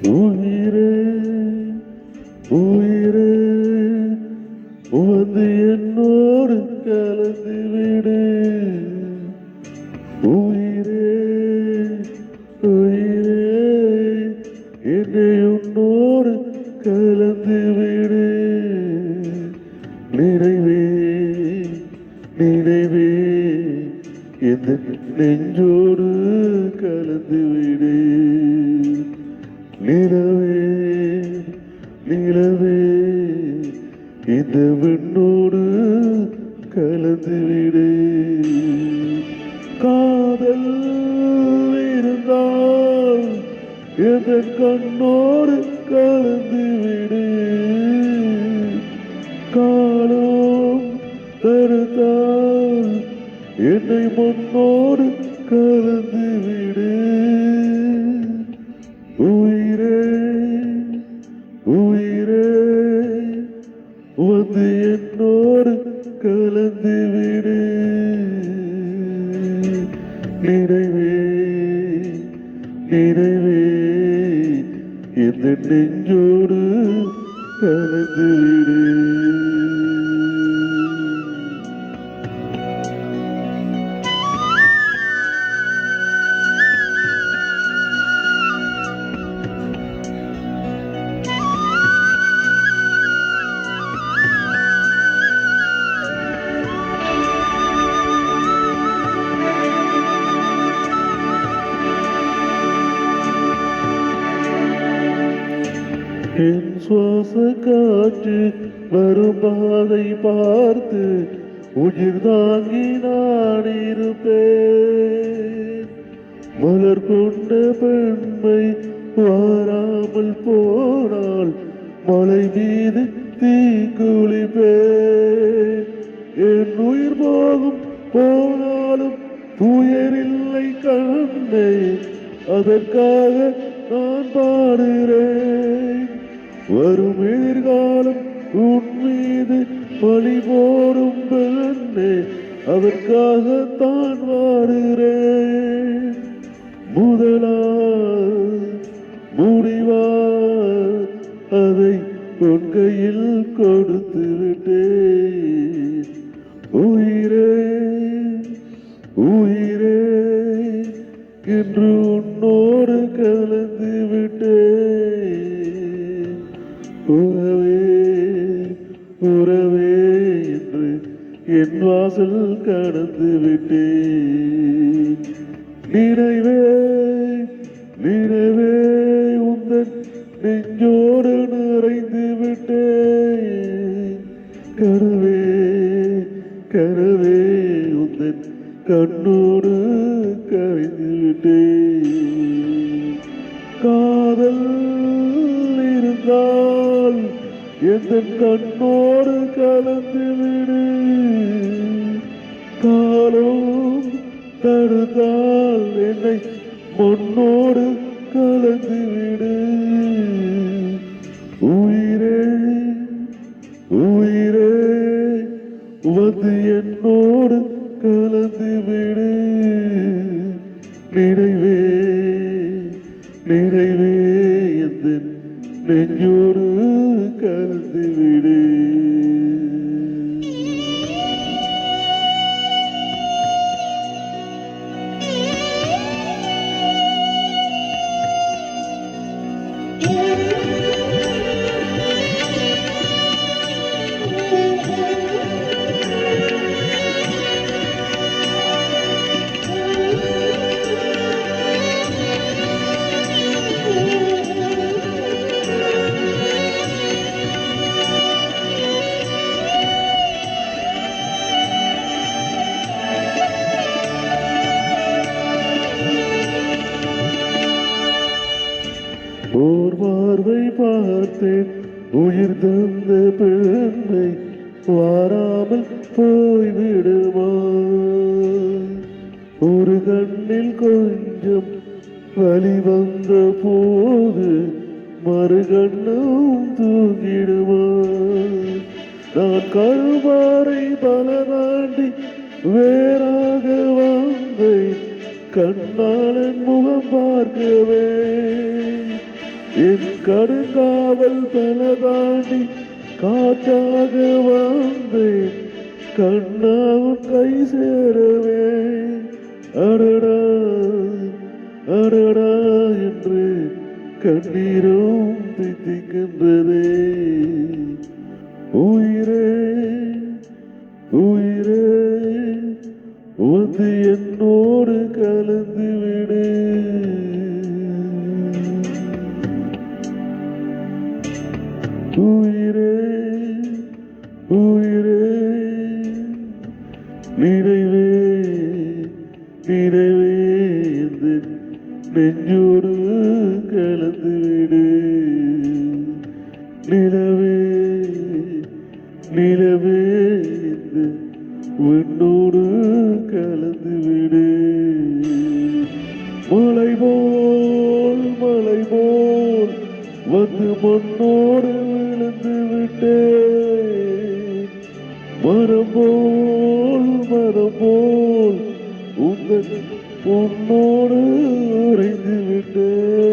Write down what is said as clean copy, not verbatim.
உயிரே உயிரே வந்து என்னோடு கலந்து விடு. உயிரே உயிரே என்னை உன்னோடு கலந்து விடு. நினைவே நினைவே இந்த நெஞ்சோடு கலந்து விடு. நிலவே நிலவே இந்த விண்ணோடு கலந்து விடு. காதல் இருந்தால் எந்த கண்ணோடு கலந்து விடு. காலம் தடுத்தால் என்னை முன்னோடு கலந்து விடு. உயிரே உயிரே வந்து என்னோடு கலந்து விடு. நினைவே நினைவே இந்த நெஞ்சோடு கலந்து விடு. என் சுவாச காற்று வரும் பாதை பார்த்து உயிர் தாங்கி நான் இருப்பேன். மலர் கொண்ட பெண்மை வாராமல் போனால் மலை மீது தீ குளிப்பேன். என் உயிர் போகும் போனாலும் துயரில்லை கண்ணே, அதற்காக நான் பாடுகிறேன். வரும் எதிர்காலம் உன் மீது பழி போடும் பெண்ணே, அதற்காகத்தான் வாடுகிறேன். முதலா முடிவா அதை உன் கையில் கொடுத்து விட்டேன். உயிரே உயிரே என்று உன்னோடு கலந்து விட்டேன். உறவே உறவே என்று என் வாசல் கடந்து விட்டேன். நினைவே நினைவே உந்தன் நெஞ்சோடு நிறைந்து விட்டேன். கனவே கனவே உந்தன் கண்ணோடு கரைந்து விட்டேன். காதல் இருந்தால் எந்த கண்ணோடு கலந்து விடு. காலம் தடுத்தால் என்னை மண்ணோடு கலந்து விடு. உயிரே உயிரே வந்து என்னோடு கலந்து விடு. நினைவே நினைவே எந்த நெஞ்சோடு கலந்து விடு. ஓர் பார்வை பார்த்தேன் உயிர் தந்த பெண்ணை வாராமல் போய்விடுமா. ஒரு கண்ணில் கொஞ்சம் வலி வந்த போது மறு கண்ணும் தூங்கிடுமா. நான் கருவாரை பல தாண்டி வேறாக வந்தேன். கண்ணாளன் முகம் பார்க்கவே என் கடுங்காவல் பல தாண்டி காற்றாக வந்தேன் கண்ணாவும் கை சேரவே அடடா அடடா என்று கண்ணீரும் தித்திக்கின்றதே உயிரே உயிரே வந்து என்னோடு கலந்து விடு உயிரே உயிரே நினைவே நினைவே என்று நெஞ்சோடு கலந்து விடு நிலவே நிலவே என்று விண்ணோடு கலந்து விடு மலை போல் வந்து மண்ணோடு விழுந்து விட்டேன் மரம் போல் உங்கள் உன்னோடு உறைந்து விட்டேன்